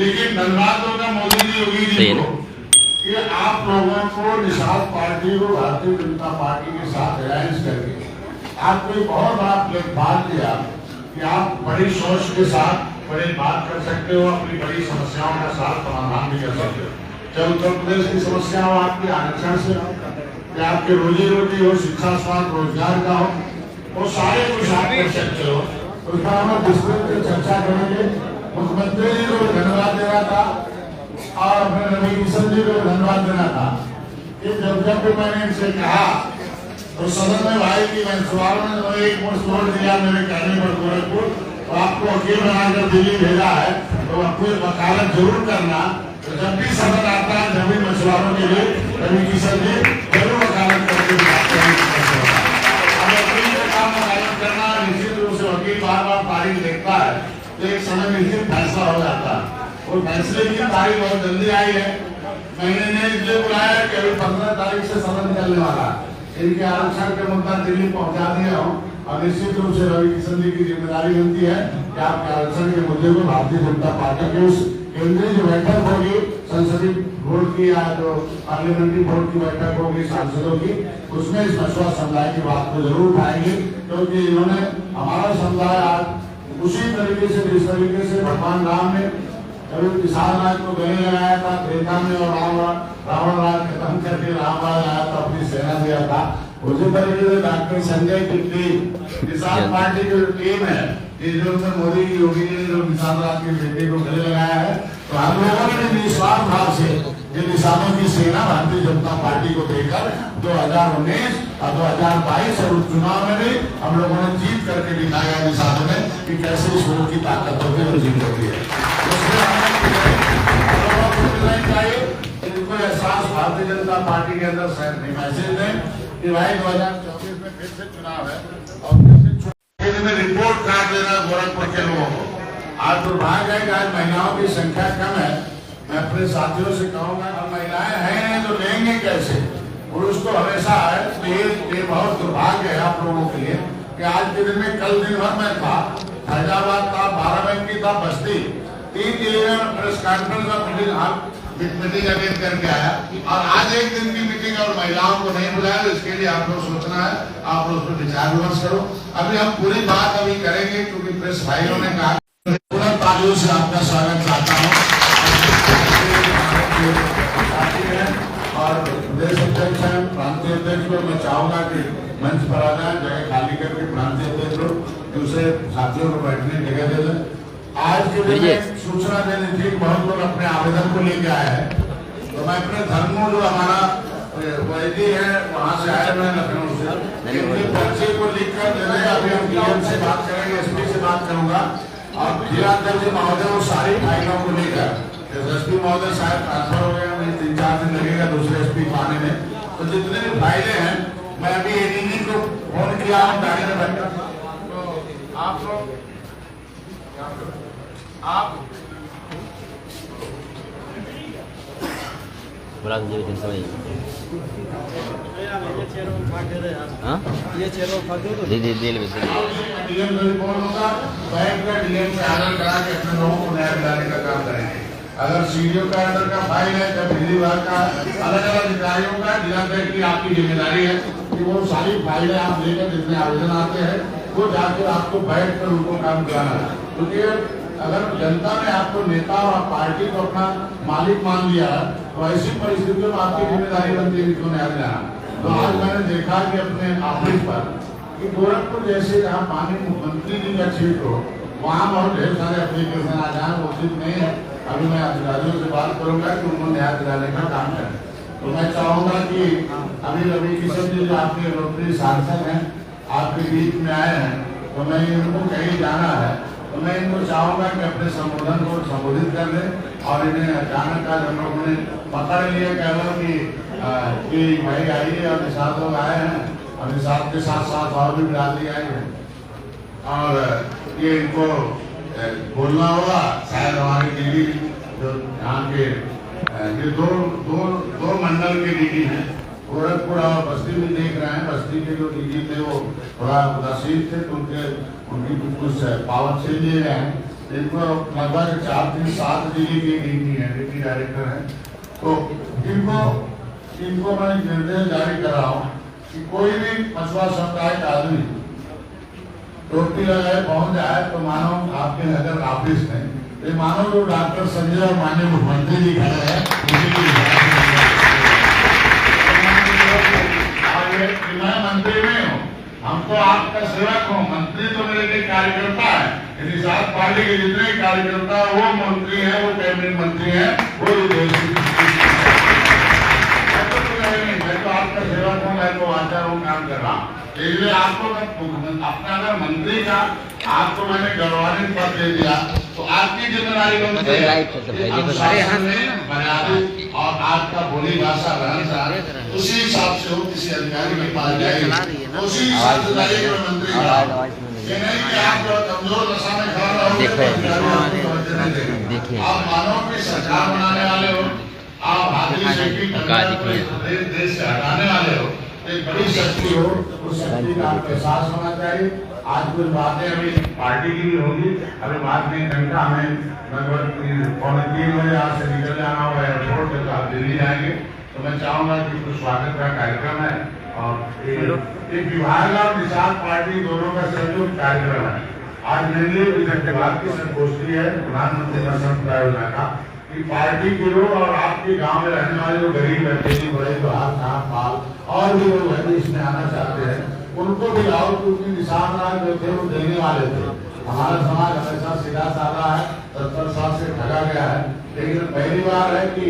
लेकिन धन्यवाद होगा मोदी जी, योगी जी को कि आप लोगों को निषाद पार्टी को भारतीय जनता पार्टी के साथ अलायंस करके आपको एक बहुत बड़ा प्लेटफॉर्म दिया कि आप बड़ी सोच के साथ बड़ी बात कर सकते हो, अपनी बड़ी समस्याओं का साथ समाधान भी कर सकते हो। चाहे उत्तर प्रदेश की समस्या हो, आपकी आरक्षण से हो, या आपके रोजी रोटी हो, शिक्षा, स्वास्थ्य, रोजगार का हो, वो सारे कुछ आप कर सकते हो। उस पर हम विस्तृत चर्चा करेंगे। मुख्यमंत्री जी को धन्यवाद देना था और फिर रवि किशन जी को धन्यवाद देना था कि जब भी मैंने इनसे कहा तो सदन में भाई की मैं सवाल में एक मुश्त वोट दिया मेरे कहने पर गोरखपुर, तो आपको वकील बनाकर दिल्ली भेजा है, तो आपको वकालत जरूर करना। तो जब भी सदन आता है, जब भी मछुआरों के लिए रवि किशन जी जरूर वकालत करके वकालत करना। निश्चित रूप से वकील बार बार तारीख देखता है तो एक समय में निश्चित फैसला हो जाता है, और फैसले की तारीख बहुत जल्दी आई है। मैंने इसलिए बुलाया कि अभी 15 तारीख से सदन चलने वाला है, इनके आरक्षण के मुद्दा दिल्ली पहुंचा दिया हूँ, और निश्चित रूप से रवि किशन जी की जिम्मेदारी बनती है कि आपके आरक्षण के मुद्दे को भारतीय जनता पार्टी की उस केंद्रीय जो बैठक होगी, संसदीय बोर्ड की या जो पार्लियामेंट्री बोर्ड की बैठक होगी सांसदों की, उसमें इस मछुआ समुदाय की बात को जरूर उठाएंगे, क्योंकि इन्होंने हमारा समुदाय आज उसी तरीके से जिस तरीके से भगवान राम ने किसान राज को गले लगाया था, त्रेता में, और रावण राज खत्म करके राम राज आया था, अपनी सेना दिया था, उसी तरीके से डॉक्टर संजय की टीम, किसान पार्टी की जो टीम है, जो मोदी की, योगी जी ने जो किसान राज के बेटे को गले लगाया है, तो हम लोगों ने निस्वार्थ भाव से ये किसानों की सेना भारतीय जनता पार्टी को देकर 2019 और 2022 और चुनाव में भी हम लोगों ने जीत करके दिखाया किसानों में कि कैसे इस मुल्क की ताकत होती है, जीत होती है। इनको एहसास भारतीय जनता पार्टी के अंदर मैसेज दें कि भाई 2024 में फिर से चुनाव है, और फिर से में रिपोर्ट कार्ड देना गोरखपुर के लोगों को। आज दुर्भाग्य है कि आज महिलाओं की संख्या कम है। मैं अपने साथियों से कहूंगा, अब महिलाएं हैं तो लेंगे कैसे? पुरुष तो हमेशा है। ये बहुत दुर्भाग्य है आप लोगों के लिए कि आज के दिन में, कल दिन भर में था, फैजाबाद था, बाराबंकी था, बस्ती, 3 जिले में प्रेस कॉन्फ्रेंस और मीटिंग अटेंड करके आया, और आज एक दिन की मीटिंग और महिलाओं को नहीं बुलाया। इसके लिए आप लोग सोचना है, आप लोग उस पर विचार विमर्श करो। अभी हम पूरी बात अभी करेंगे, क्योंकि प्रेस भाइयों ने कहा। तालियों से आपका स्वागत चाहता हूँ, और प्रदेश अध्यक्ष हैं, प्रांतीय अध्यक्ष को मैं चाहूंगा कि मंच पर आ जाए, जगह खाली करके प्रांतीय अध्यक्ष को, दूसरे साथियों को बैठने की जगह दे दें। आज के दिन में सूचना देनी थी, बहुत लोग अपने आवेदन को लेके आए हैं, तो मैं अपने धर्मों जो हमारा वैदी है वहाँ से आए हुए लखनऊ से, इनके पर्चे को लिख कर दे रहे। अभी हम डीएम से बात करेंगे, एसपी से बात करूंगा, और जिलाध्यक्ष महोदय वो सारी फाइलों को लेकर, एसपी महोदय शायद ट्रांसफर हो गए, 3-4 दिन लगेगा दूसरे एसपी को आने में, तो जितने भी फाइलें हैं, मैं अभी एडीजी को फोन किया हूँ, गाड़ी में बैठा, तो आप लोग आप बड़ा ये दिन समय हाँ ये चेहरा उठा दो तो दे डीएम का रिपोर्ट होगा, बैंक का डीएम से आर्डर करा के अपने लोगों को न्याय दिलाने का काम करेंगे। अगर सीडीओ का आर्डर का फाइल है, जब बिजली विभाग का अलग अलग अधिकारियों का, जिलाध्यक्ष की आपकी जिम्मेदारी है कि वो सारी फाइलें आप लेकर, जितने आवेदन आते हैं वो जाकर आपको बैठ कर उनको काम कराना है। क्योंकि अगर जनता ने आपको नेता और पार्टी को अपना मालिक मान लिया, तो ऐसी परिस्थितियों में आपकी जिम्मेदारी बनती है क्यों न्याय दिलाना। तो आज मैंने देखा कि अपने ऑफिस पर कि गोरखपुर जैसे जहाँ माननीय मुख्यमंत्री जी का क्षेत्र हो, वहाँ बहुत ढेर सारे एप्लीकेशन आ जाए, वो उचित नहीं है। अभी मैं अधिकारियों से बात करूंगा कि उनको न्याय दिलाने का काम करें। तो मैं चाहूंगा कि अभी रवि किशन जी जो आपके लोकप्रिय सांसद हैं, आपके बीच में आए हैं, तो मैं इनको कहीं जाना है, तो मैं इनको चाहूंगा कि अपने संबोधन को संबोधित कर ले, और इन्हें अचानक आज हम लोगों ने पकड़ लिया, कह रहा कि भाई आइए, और निषाद लोग आए हैं, और निषाद के साथ साथ और भी बिरादरी आई है, और ये इनको बोलना होगा। शायद हमारी डीडी जो यहाँ के ये दो मंडल के डीडी हैं, गोरखपुर और बस्ती भी देख रहे हैं। बस्ती के जो डीडी थे वो थोड़ा उदासीन थे, तो उनकी कुछ पावर छीन लिए गए हैं, इनको लगभग 4-3-7 जिले की ड्यूटी है, डिप्टी डायरेक्टर है। तो इनको मैं निर्देश जारी कर रहा हूँ कि कोई भी मछुआ समुदाय का आदमी टोपी लगाए पहुंच जाए तो मानो आपके नगर ऑफिस में, ये मानो जो डॉक्टर संजय और माननीय मुख्यमंत्री जी खड़े हैं, मैं मंत्री नहीं हूँ, हम तो आपका सेवक हूँ। मंत्री तो मेरे लिए कार्यकर्ता है, यदि सात पार्टी के जितने कार्यकर्ता वो मंत्री है, वो कैबिनेट मंत्री है, वो मैं तो आपका सेवक हूँ, मैं तो आचार हूँ, काम कर रहा हूँ। इसलिए आपको अपना अगर मंत्री का आपको मैंने गौरवान्वित पद दे दिया तो आपकी जिम्मेदारी बनती है मर्यादित और आपका बोली भाषा रहन उसी हिसाब से हो, किसी अधिकारी के पास जाएगी उसी हिसाब से जाइए मंत्री का। ये नहीं कि आप कमजोर दशा में खड़ा रहो, आप मानो कि सरकार बनाने वाले हो, आप हाथी से देश से हटाने वाले हो, एक बड़ी शक्ति हो, उस शक्ति का आपको एहसास होना चाहिए। आज कुछ बातें अभी पार्टी की भी होगी, अभी बात नहीं घंटा हमें लगभग 2:45 बजे आज से निकल जाना होगा एयरपोर्ट तक, आप दिल्ली जाएंगे। तो मैं चाहूंगा कि कुछ स्वागत का कार्यक्रम है और एक विभाग और निषाद पार्टी दोनों का संयुक्त कार्यक्रम है। आज नई दिल्ली धन्यवाद की संगोष्ठी है प्रधानमंत्री समुदाय योजना का कि पार्टी के लोग और आपके गांव में रहने वाले जो गरीब व्यक्ति बड़े जो हाथ कान पाल और भी लोग हैं इसमें आना चाहते हैं, उनको भी लाओ क्योंकि निशान राज जो थे वो देने वाले थे। हमारा समाज हमेशा सीधा साधा है, 70 साल से ठगा गया है, लेकिन पहली बार है कि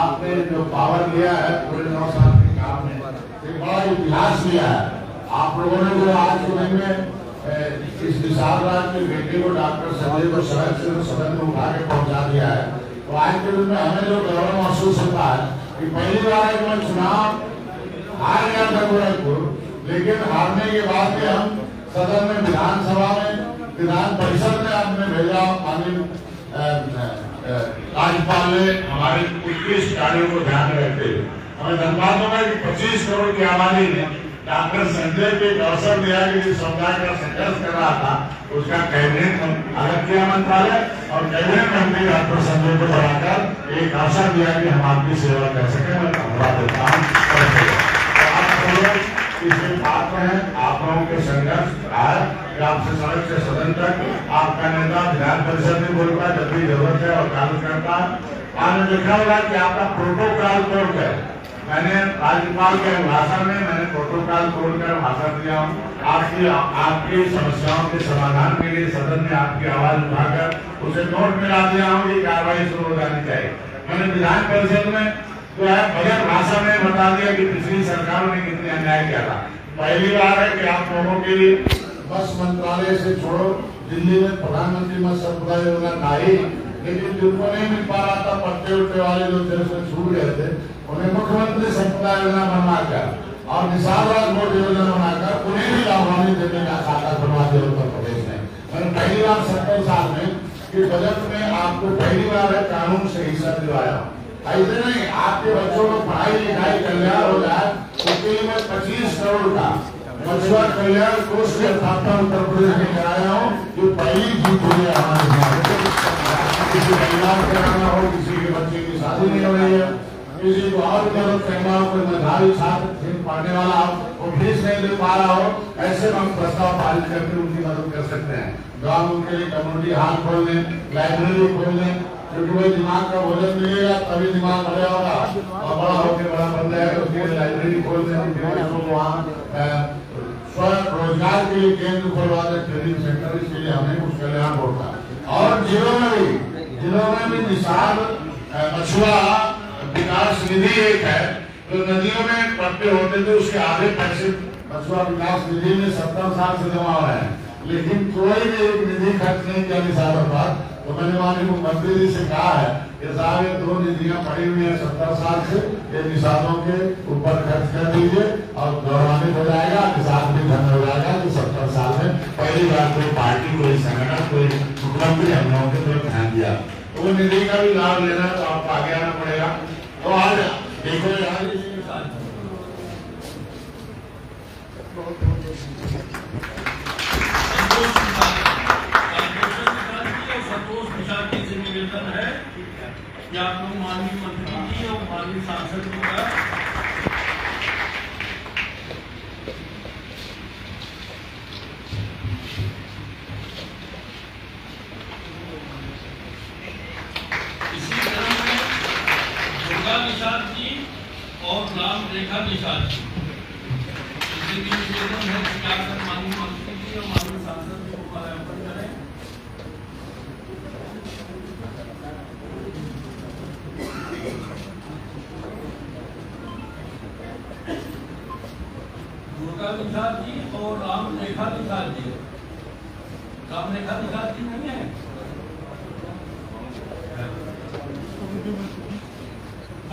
आपने जो पावर लिया है पूरे 9 साल के काम में एक बड़ा इतिहास लिया है। आप लोगों ने जो आज सुबह में इस निशान राज के बेटे को डॉक्टर संजय को सड़क से सदन में उठा के पहुंचा दिया है, तो आज के दिन में हमें जो गौरव महसूस होता है कि पहली बार है मैं चुनाव हार गया था गोरखपुर, लेकिन हारने के बाद में हम सदन में विधानसभा में विधान परिषद में आपने भेजा। राज्यपाल ने हमारे 21 कार्यों को ध्यान में रखते हुए हमें धन्यवाद होगा कि 25 करोड़ की आबादी ने डॉक्टर संजय को एक अवसर दिया कि जिस समुदाय का संघर्ष कर रहा था उसका कैबिनेट अलग किया मंत्रालय और कैबिनेट मंत्री डॉक्टर संजय को बढ़ाकर एक अवसर दिया कि हम आपकी सेवा कर सके। मैं धन्यवाद देता हूँ। इसमें पात्र हैं आप लोगों के संघर्ष आपसे सड़क से सदन तक आपका नेता विधान परिषद में बोलता है जब भी जरूरत है और कार्य करता है। आपने देखा होगा कि आपका प्रोटोकॉल तोड़कर मैंने राज्यपाल के भाषण में मैंने प्रोटोकॉल तोड़कर भाषण दिया हूँ। आपकी समस्याओं के समाधान के लिए सदन में आपकी आवाज उठाकर उसे नोट मिला दिया हूँ कि कार्रवाई शुरू हो जानी चाहिए। मैंने विधान परिषद में जो है बजट भाषण में बता दिया कि पिछली सरकारों ने कितने अन्याय किया था। पहली बार है कि आप लोगों के लिए बस मंत्रालय से छोड़ो दिल्ली में प्रधानमंत्री मत्स्य समुदाय योजना था ही, लेकिन जिनको नहीं मिल पा रहा था पट्टे उट्टे वाले जो थे उसमें छूट गए थे, उन्हें मुख्यमंत्री समुदाय योजना बनवाकर और निषाद राज बोर्ड योजना बनाकर उन्हें भी लाभान्वित देने का खाता खुलवा दिया उत्तर प्रदेश में। मैंने पहली बार 70 साल में कि बजट में आपको पहली बार है कानून से हिस्सा दिलवाया। ऐसे नहीं आपके बच्चों को पढ़ाई लिखाई कल्याण हो जाए उसके लिए मैं 25 करोड़ का मछुआ कल्याण कोष की स्थापना उत्तर प्रदेश में कराया हूँ, जो पहली जीत हुई है हमारे किसी कल्याण कराना हो, किसी के बच्चे की शादी नहीं हो रही है, किसी को और मदद करना हो, कोई मेधावी छात्र पढ़ने वाला हो वो फीस नहीं दे पा रहा हो, ऐसे हम प्रस्ताव पारित करके उनकी मदद कर सकते हैं। गाँव उनके लिए कम्युनिटी हॉल खोल दें, लाइब्रेरी खोल दें, क्योंकि वही दिमाग का भोजन मिलेगा तभी दिमाग बढ़िया होगा और बड़ा होकर बड़ा बन जाएगा। उसके लिए लाइब्रेरी खोल दें, वहाँ स्वयं रोजगार के लिए केंद्र खुलवा दें, ट्रेनिंग सेंटर, इसके लिए हमें कुछ कल्याण होता है। और जिलों में भी निषाद मछुआ विकास निधि एक है, जो नदियों में पट्टे होते थे उसके आधे पैसे मछुआ विकास निधि में 70 साल से जमा हो रहे हैं, लेकिन कोई भी एक निधि खर्च नहीं किया निषादों पर। तो मैंने माननीय मुख्यमंत्री जी से कहा है कि साहब ये 2 निधियां पड़ी हुई है 70 साल से, ये निषादों के ऊपर खर्च कर दीजिए और गौरवान्वित हो जाएगा, निषाद भी धन्य हो जाएगा कि 70 साल में पहली बार कोई पार्टी, कोई संगठन, कोई मुख्यमंत्री हम लोगों के तरफ ध्यान दिया। तो वो निधि का भी लाभ लेना तो आपको आगे आना पड़ेगा। तो आज देखो माननीय मंत्री जी और माननीय सांसद जी का इसी तरह में दुर्गा निषाद जी और राम रेखा निषाद जी इनसे भी निवेदन है कि आकर माननीय मंत्री जी और माननीय सांसद जी को माल्यार्पण करें। दुर्गा निषाद जी और राम रेखा निषाद जी। राम रेखा निषाद जी नहीं है?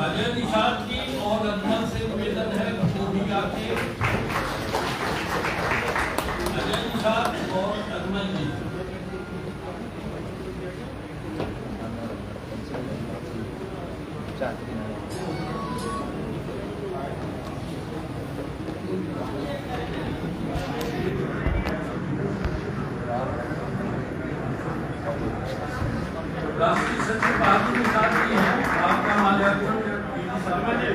अजय निषाद जी और अजमल से निवेदन है वो भी आके अजय निषाद और अजमल जी। राष्ट्रीय सचिव बहादुर निषाद जी हैं, आपका माल्यार्पण शर्मा जी।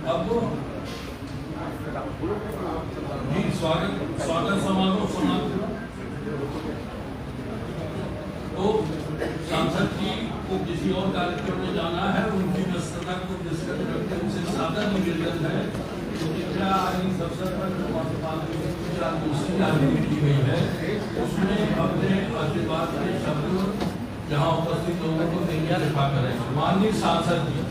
अब जी स्वागत समारोह समाप्त। तो सांसद जी को किसी और कार्यक्रम में जाना है, उनकी व्यस्तता को दृष्टिगत रखते उनसे सादर निवेदन है कि कृपया इस अवसर पर दूसरी राजनीति की गई है उसमें अपने आशीर्वाद के शब्द जहां उपस्थित लोगों को देने कृपा करें। माननीय सांसद जी।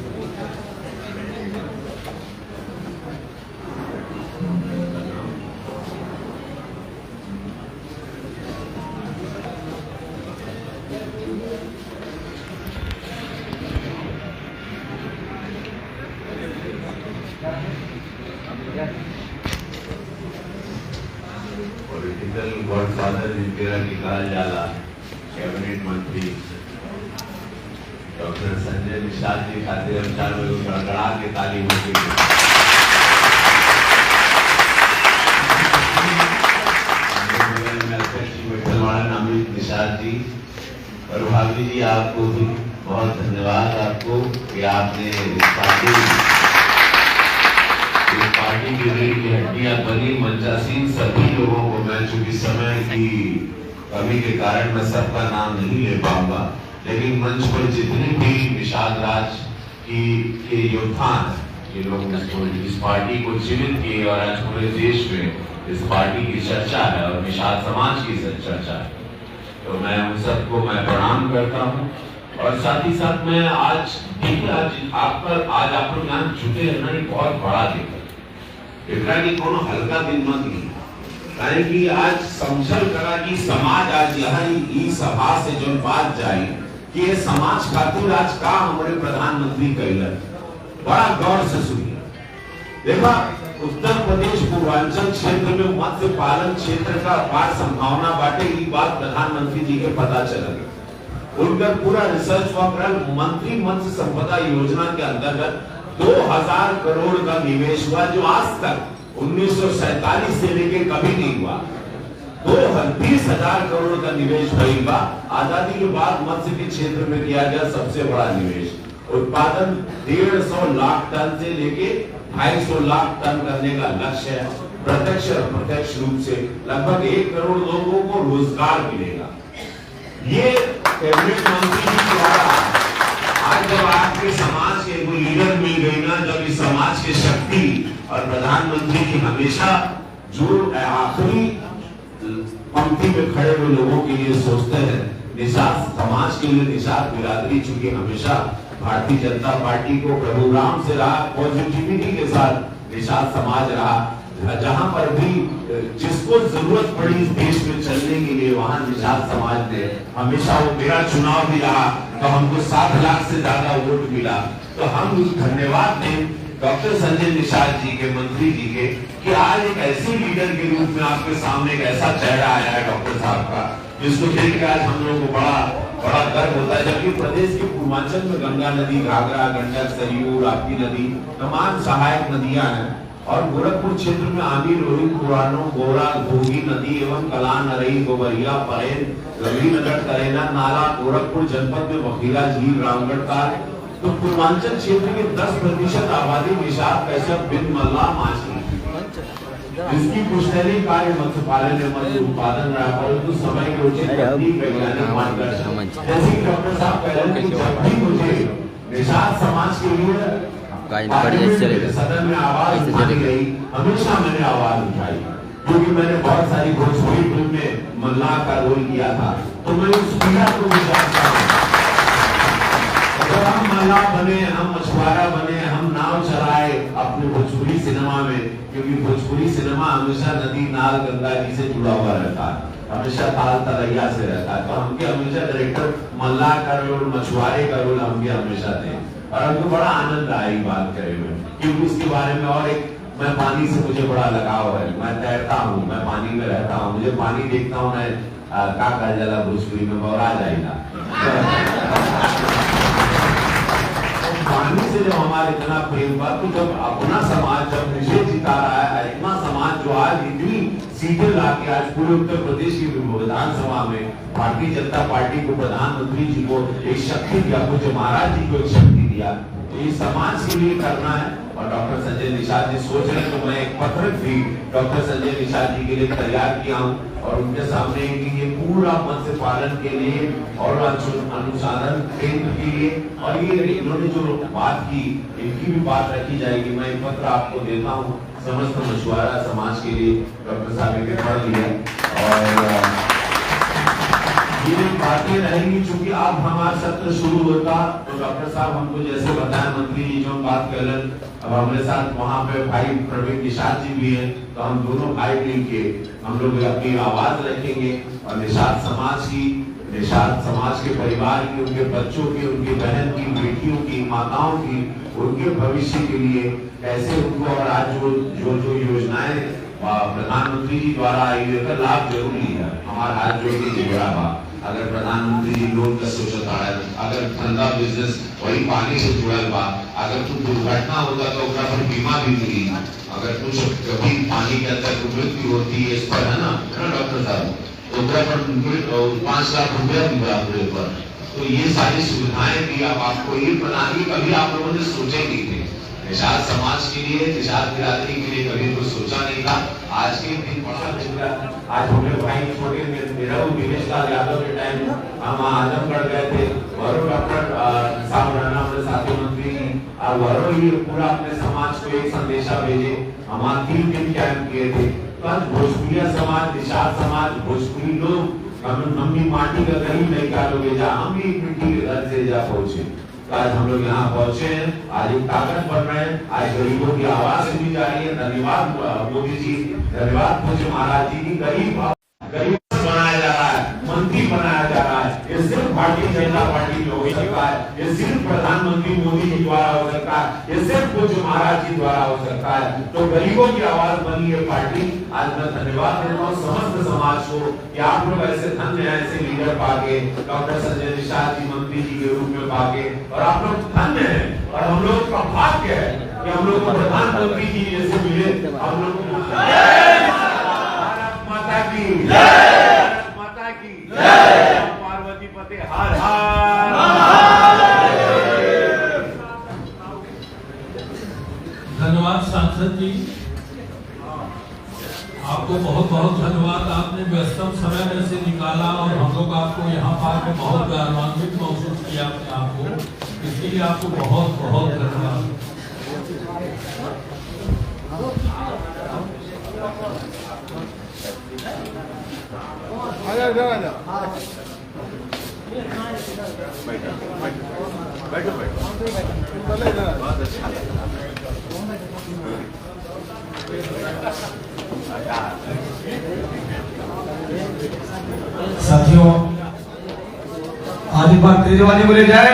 पॉलिटिकल गॉडफादर जिनका निकाल जाला कैबिनेट मंत्री डॉक्टर संजय निषाद जी खातिर हम चार लोग गड़गड़ा के ताली होगी। अमित निषाद जी और भाभी जी, आपको भी बहुत धन्यवाद आपको कि आपने पार्टी की रीढ़ की हड्डियां बनी मंचासीन सभी लोगों को। मैं चूंकि समय की कमी के कारण मैं सबका नाम नहीं ले पाऊंगा, लेकिन मंच पर जितने भी निषाद राज के योद्धा हैं, ये लोग इस पार्टी को जीवित किए और आज पूरे देश में इस पार्टी की चर्चा है और निषाद समाज की चर्चा है। तो मैं उन सबको मैं प्रणाम करता हूँ और साथ ही साथ मैं आज आप लोग यहाँ जुटे रहना एक बहुत बड़ा दिन है। एकरा की कोनो हल्का दिन मत ली, कि आज समझल करा कि समाज आज यहाँ ई सभा से जो बात जाए कि ये समाज खातिर आज का हमारे प्रधानमंत्री कैलन, बड़ा गौर से सुनिए। देखा उत्तर प्रदेश पूर्वांचल क्षेत्र में मत्स्य पालन क्षेत्र का अपार संभावना बाटे, ये बात प्रधानमंत्री जी के पता चला। उनका पूरा रिसर्च वर्क मंत्री मत्स्य संपदा योजना के अंतर्गत 2000 करोड़ का निवेश हुआ, जो आज तक 1947 से लेके कभी नहीं हुआ। 20,000 करोड़ का निवेश हुआ। आजादी के बाद मत्स्य के क्षेत्र में किया गया सबसे बड़ा निवेश। उत्पादन 150 लाख टन से लेके 250 लाख टन करने का लक्ष्य है। प्रत्यक्ष और अप्रत्यक्ष रूप से लगभग 1 करोड़ लोगों को रोजगार मिलेगा। ये कैबिनेट मंत्री जी द्वारा आज जब आपके समाज के कोई लीडर मिल गई ना, जब इस समाज की शक्ति और प्रधानमंत्री की हमेशा जो आखिरी पंक्ति में खड़े हुए लोगों के लिए सोचते हैं, निषाद समाज के लिए निषाद बिरादरी चूंकि हमेशा भारतीय जनता पार्टी को प्रभु राम से रहा, पॉजिटिविटी के साथ निषाद समाज रहा। जहां पर भी जिसको जरूरत पड़ी इस देश में चलने के लिए वहां निषाद समाज ने हमेशा, वो मेरा चुनाव भी रहा तो हमको 7 लाख से ज्यादा वोट मिला। तो हम धन्यवाद दें डॉक्टर संजय निषाद जी के, मंत्री जी के, कि आज एक ऐसे लीडर के रूप में आपके सामने एक ऐसा चेहरा आया है डॉक्टर साहब का, जिसको देख के आज हम लोग को बड़ा बड़ा गर्व होता है। जबकि प्रदेश के पूर्वांचल में गंगा नदी, घाघरा, गंडक, सरयू, राप्ती नदी तमाम सहायक नदियां हैं और गोरखपुर क्षेत्र में आमी, रोहित, पुरानो, गोरा, घोगी नदी एवं कलान, नरई, गोबरिया, परेन, रविनगर, करेना, नाला, गोरखपुर जनपद में बखीरा झील, रामगढ़ का। तो पूर्वांचल क्षेत्र के 10% आबादी निषाद, कैसब, बिन, मल्ला, माछली, इसकी पुश्तैनी कार्य मत्स्य पालन एवं मत्स्य उत्पादन रहा, परंतु समय के उचित तकनीक, वैज्ञानिक मार्गदर्शन, जैसे कि डॉक्टर साहब कह रहे हैं कि जब भी मुझे निषाद समाज के लिए सदन में आवाज उठाई गई, हमेशा मैंने आवाज उठाई, क्योंकि मैंने बहुत सारी भोजपुरी फिल्म में मल्लाह का रोल किया था। तो मैं उस पीड़ा को भी जानता हूँ। अगर हम मल्लाह बने, हम मछुआरा बने, हम नाव चलाए अपने भोजपुरी सिनेमा में, क्योंकि भोजपुरी सिनेमा हमेशा नदी, नाल, गंगा जी से जुड़ा हुआ रहता है, हमेशा ताल तलैया से रहता है। तो हमके हमेशा डायरेक्टर मल्लाह का रोल, मछुआरे का रोल हमके हमेशा थे और हमको बड़ा आनंद आया ये बात करे हुए, क्योंकि उसके बारे में और एक, मैं पानी से मुझे बड़ा लगाव है, मैं तैरता हूँ, मैं पानी में रहता हूँ, मुझे पानी देखता हूँ, मैं का कहा जाला भोजपुरी में बौरा जाएगा। पानी से जब हमारे इतना प्रेम हुआ, तो जब अपना समाज जब विजय जिता रहा है, इतना समाज जो आज इतनी सीटें लाके आज पूरे उत्तर प्रदेश की विधानसभा में भारतीय जनता पार्टी को, प्रधानमंत्री जी को एक शक्ति दिया, मुझे महाराज जी को एक शक्ति दिया, तो ये समाज के लिए करना है। और डॉक्टर संजय निषाद जी सोच रहे, तो मैं एक पत्र भी डॉक्टर संजय निषाद जी के लिए तैयार किया हूँ और उनके सामने कि ये पूरा मत्स्य पालन के लिए और अनुसंधान केंद्र के लिए, और ये इन्होंने जो बात की, इनकी भी बात रखी जाएगी। मैं एक पत्र आपको देता हूँ समस्त मछुआरा समाज के लिए, डॉक्टर साहब ने पढ़ लिया और ये बातें रहेंगी। चूंकि अब हमारा सत्र शुरू होता, तो डॉक्टर साहब हमको जैसे बताया, मंत्री जी जो बात कर रहे, अब हमारे साथ वहाँ पे भाई प्रवीण निषाद जी भी हैं, तो हम दोनों भाई मिलके हम लोग अपनी आवाज रखेंगे और निषाद समाज के परिवार की, उनके बच्चों की, उनकी बहन की, बेटियों की, माताओं की, उनके भविष्य के लिए कैसे उनको, और आज जो योजनाएं प्रधानमंत्री जी द्वारा आई है, लाभ जरूर लिया। हमारा हाथ जोड़ के जुड़ा बा, अगर प्रधानमंत्री जी लोन का सोचता है, अगर धंधा बिजनेस वही पानी से जुड़ल बा, अगर कुछ दुर्घटना होगा तो ओकरा पर बीमा भी मिली, अगर कुछ कभी पानी के अंदर मृत्यु होती है, इस पर है ना डॉक्टर साहब, तो ओकरा पर 5 लाख रुपया दिया पूरे पर। तो ये सारी सुविधाएं भी अब आपको, ये प्रणाली कभी आप लोगों ने सोचे नहीं थे। निषाद समाज के लिए, निषाद बिरादरी के लिए कभी कुछ सोचा नहीं था। आज के दिन बड़ा मिला, आज हम लोग भाई छोटे मेरा दिनेश लाल यादव के टाइम हम आजमगढ़ गए थे, वरुण डॉक्टर साहब हमारे साथी मंत्री, और वरुण ही पूरा अपने समाज को एक संदेशा भेजे। हमारे 3 दिन कैंप किए थे, तो आज भोजपुरिया समाज, निषाद समाज, भोजपुरी लोग, हम भी माटी का गरीब नहीं काटोगे जा, हम भी मिट्टी के घर से जा पहुंचे। आज हम लोग यहाँ पहुंचे हैं, आज एक ताकत बन रहे हैं, आज गरीबों की आवाज सुनी जा रही है। धन्यवाद मोदी जी, धन्यवाद मुझे महाराज जी की। गरीब बनाया जा रहा है, मंत्री बनाया जा रहा है, ये सिर्फ भारतीय जनता पार्टी में हो सकता है, ये सिर्फ प्रधानमंत्री मोदी जी द्वारा हो सकता है, ये सिर्फ कुछ महाराज जी द्वारा हो सकता है। तो गरीबों की आवाज बनी है पार्टी। आज मैं धन्यवाद देता हूँ समस्त समाज को कि आप लोग ऐसे धन्य हैं, ऐसे लीडर पाके, डॉक्टर संजय निषाद जी मंत्री जी के रूप में पाके, और आप लोग धन्य हैं और हम लोग का भाग्य है कि हम लोग को प्रधानमंत्री जी जैसे मिले। हम लोग माता की पार्वती पते हर हर। धन्यवाद सांसद जी, आपको बहुत बहुत धन्यवाद। आपने व्यस्तम समय में से निकाला और हम लोग आपको यहाँ पाकर बहुत गौरवान्वित महसूस किया अपने आप को, इसके लिए आपको बहुत बहुत धन्यवाद। साथियों, आज एक बार तेज वाली बोले जाए।